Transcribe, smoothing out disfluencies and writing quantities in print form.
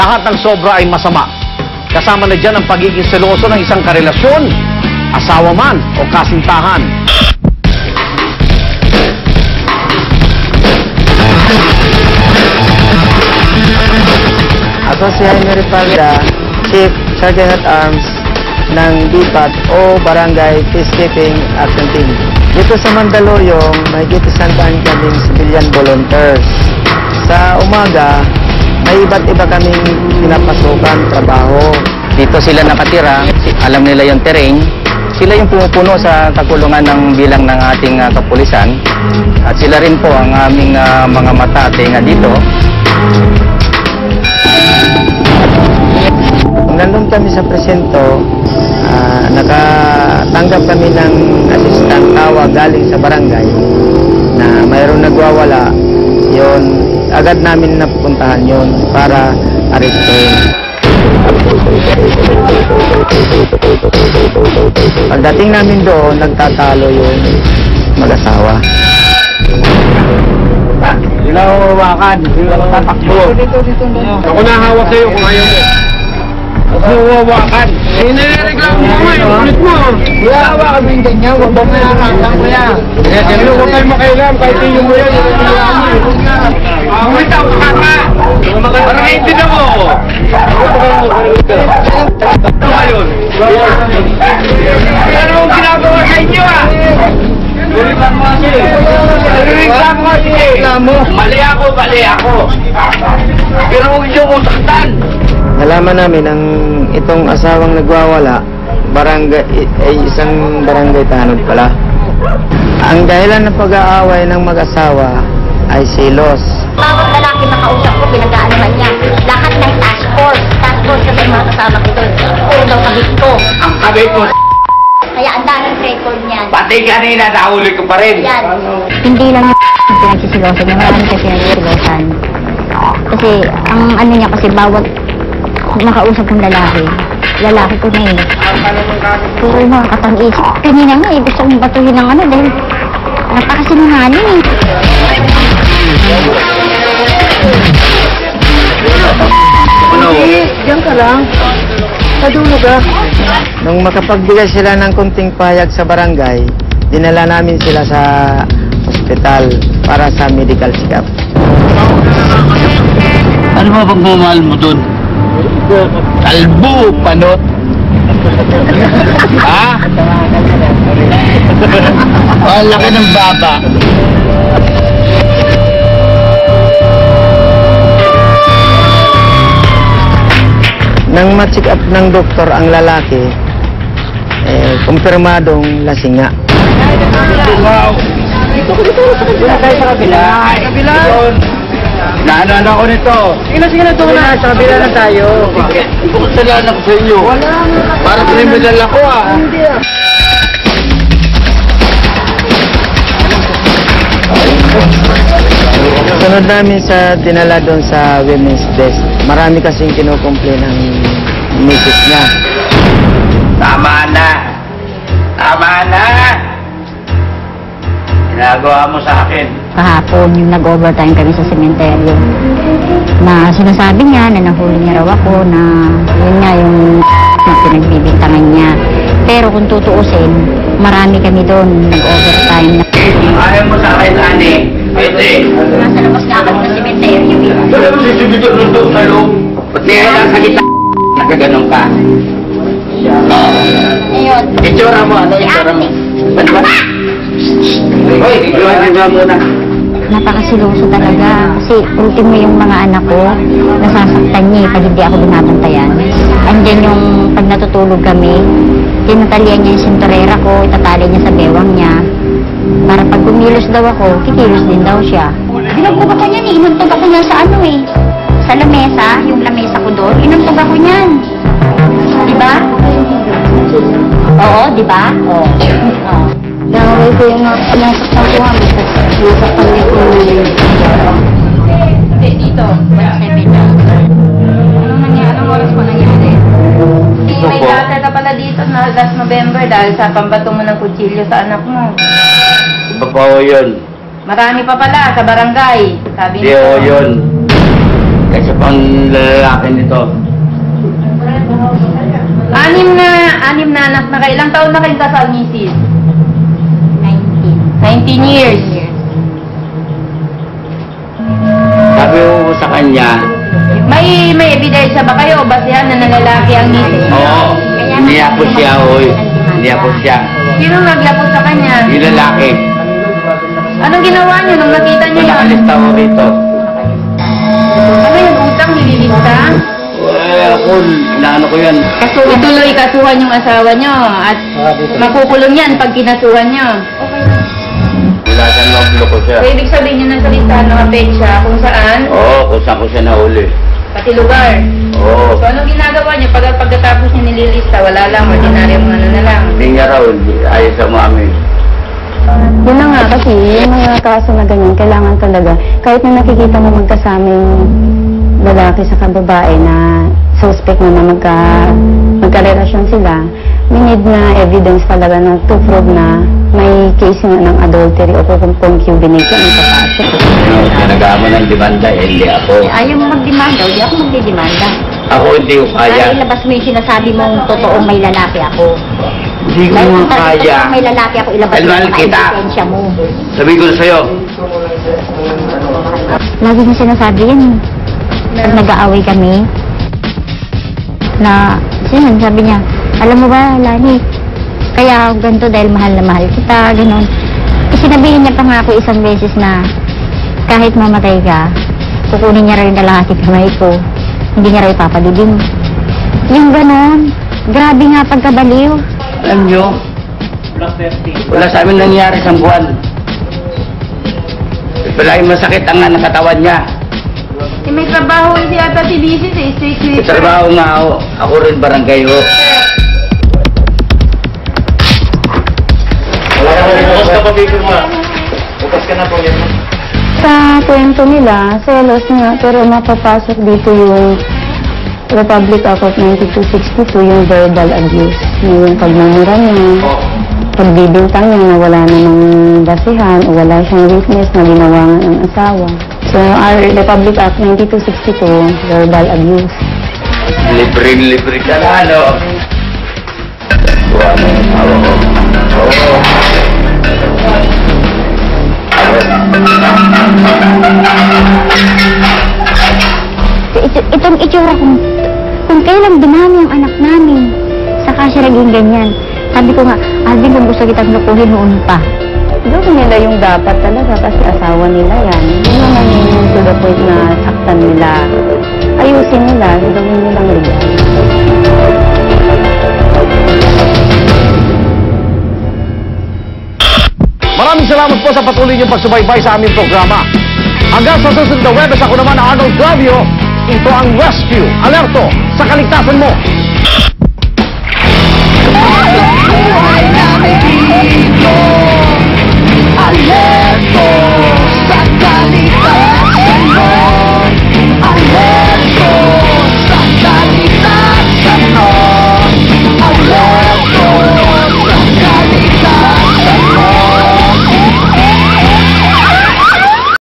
lahat ng sobra ay masama. Kasama na dyan ang pagiging seloso ng isang karelasyon, asawa man o kasintahan. Ako si Jaime Ripalda, Chief Sergeant at Arms ng DPAT o Barangay Peacekeeping Action Team. Dito sa Mandaluyong, may 100 kaming civilian volunteers. Sa umaga, may iba't iba kaming pinapasukan trabaho. Dito sila nakatira, alam nila yung terrain. Sila yung pumupuno sa kakulungan ng bilang ng ating kapulisan. At sila rin po ang aming mga mata at tenga dito. Nandun kami sa presinto, nakatanggap kami ng assistant tawag galing sa barangay na mayroong nagwawala. Yun, agad namin napuntahan yun para arestuhin. Pagdating namin doon, nagtatalo yung mag-asawa. Hindi na ako mawakan, hindi na ako tatakbo. Ako na hawak sa'yo kung ayaw mo. Ako mawakan. Eh, nare-reklamo mo nga, yung ulit mo. Yawa kami yung ganyan, huwag mo nakakang mo yan. Kaya huwag kayo makailam, kahit iyo mo yan. Umita ako kaka. Parang naiintindihan mo. Ano ngayon? Ano ang ginagawa sa inyo ah? Reklamo kasi. Mali ako. Pero huwag niyo kong saktan. Nalaman namin ang itong asawang nagwawala, ay isang barangay tanod pala. Ang dahilan ng pag-aaway ng mag-asawa ay selos. Bawat lalaki makausap ko, pinag-aanaman niya. Lahat ng task force kasi yung mga kasama ko doon. Puro daw kabit ko. Ang kabit mo. Kaya ang daming record niyan. Pati kanina, nahuli ko pa rin. Yan. Hindi lang yung pinagsisilosan niya, marami kasi pinagsisilosan. Kasi ang ano niya kasi bawat makausap ng lalaki ko na yun. Puro mga katang-is. Kanina nga gusto kong batuhin ng ano dahil napakasinungaling eh. Diyan ka lang. Padulog ka. Nung makapagbigay sila ng kunting payag sa barangay, dinala namin sila sa ospital para sa medical check-up. Ano ba pagmamahal mo dun? Kalbo, panot. Ha? Ang laki ng baba. Nang ma-check up ng doktor ang lalaki, kumpirmadong lasing nga. Wow! Wala tayo sa kabila. Kabila? Naano ako nito. Sige na, sa kabila na tayo. Kasalanan ko sa inyo. Wala nga. Para kriminal ako ah. Hindi ah. Sunod namin sa dinala doon sa women's desk. Marami kasing kinukomplain ng misis niya. Tama na. Ginagawa mo sa akin. Kahapon yung nag-overtime kami sa sementeryo na sinasabi niya na nahuli niya raw ako na yun nga yung na pinagbibintangan niya. Pero kung tutuusin, marami kami doon nag-overtime na. Ayaw mo sa akin, Ani. Pwede. Nasa labas nga kami ng cemetery. Wala mo sisibito ng doon sa loob. Pati lang sa kita. Nakaganon ka. Ngayon. Itsura mo. Ano itsura mo? Ano ba? Hoy, itsura mo na. Napakasiloso talaga kasi ultimo yung mga anak ko nasasaktan niya pag hindi ako binabantayan. Andyan yung pag natutulog kami, tinatalian niya yung sinturera ko, itatali niya sa bewang niya. Para pag kumilos daw ako, kikilos din daw siya. Binugbog ako niyan eh. Inuntog ako niyan sa ano eh. Sa lamesa, yung lamesa ko doon. Inuntog ako niyan. Diba? Oo, diba? Oo. Dahil ko yung nasaktan ko nga, nasaktan niya ko Hindi, dito. 1-7 na. Anong nangyari? Anong oras pa nangyari? May data ka pala dito na last November dahil sa pambato mo ng kutsilyo sa anak mo. Iba pa ho yun. Marami pa pala sa barangay. Sabi Di ho yun. Kasi pang lalaki nito. Anim na anak na kayo. Ilang taon na kayong kasal, Mrs.? 19 years. Sabi ko sa kanya, May ebidensya ba kayo o basihan na nalalaki ang Mrs.? oo, niyapos siya, oy. Niyapos siya. Sino naglapos sa kanya? Yung lalaki. Anong ginawa niyo nung nakita niyo yun? Nakalista ko rito. Ano yung utang nililista? Ako, inaano ko yan. Ituloy kasuhan yung asawa niyo at makukulong yan pag kinasuhan niyo. Wala siyang noblo ko siya. So, ibig sabihin niyo nasa listahan ng apensya kung saan, Oo, kung saan ko siya nahuli. pati lugar. Oo. So, anong ginagawa niyo pagkatapos niyo nililista? Wala lang, ordinaryong ano na lang. Hindi niya raw, ayaw sa mami. Yun na nga kasi, yung mga kaso na ganyan, kailangan talaga, kahit na nakikita mo magkasaming lalaki sa babae na suspect na magkarelasyon sila, we need na evidence talaga na to prove na may case nga ng adultery o concubination ang papasok. Sinagaan mo ng demanda, hindi ako. Ayaw mo magdemanda, hindi ako magdidemanda. Ako hindi ko kaya. Dahil labas mo yung sinasabi mong totoong may lalaki ako. Hindi ko Dahil nga kung talagang kaya. totoong may lalaki ako, ilabas Dahil mo mahal sa kita. ebidensya mo. Sabi ko sa'yo, Lagi mo sinasabi yan. Pag nag-aaway kami, na, sabi niya, alam mo ba, Lani, kaya ako ganito dahil mahal na mahal kita, gano'n. Sinabihin niya pa nga ako isang beses na kahit mamatay ka, kukunin niya rin yung lalaki kamay ko. Hindi niya rin ipapadibing. Yung gano'n, grabe nga pagkabaliw. alam nyo, wala sa amin nangyari sa buwan. Palagi masakit ang nakatawan niya. Eh, may trabaho si ata si Mrs. eh, street sweeper. Trabaho nga ako rin barangay ho. Bukas ka pa dito ma. Bukas ka na po yan. Sa kwento nila, selos nga, pero mapapasok dito yung Republic Act of 9262, yung verbal abuse. Yung pagmumura niya, pagbibintang niya na wala namang basihan o wala siyang witness na ginawa nga ng asawa. So, our Republic Act 9262, verbal abuse. Libre ka na, ano? Buwan mo yung awa ko. Oo. Itong itsura kung kailan dumami ang anak namin, saka siya naging ganyan. Sabi ko nga, Alvin, kung gusto kitang lukuhin noon pa. Gawin nila yung dapat talaga kasi asawa nila yan. Yun naman yung to the point na saktan nila. Ayusin nila, gawin nilang legal. Maraming salamat po sa patuloy niyong pagsubaybay sa aming programa. Hanggang sa susunod na Webes, ako naman ang Arnold Glavio. Ito ang Rescue Alerto sa kaligtasan mo.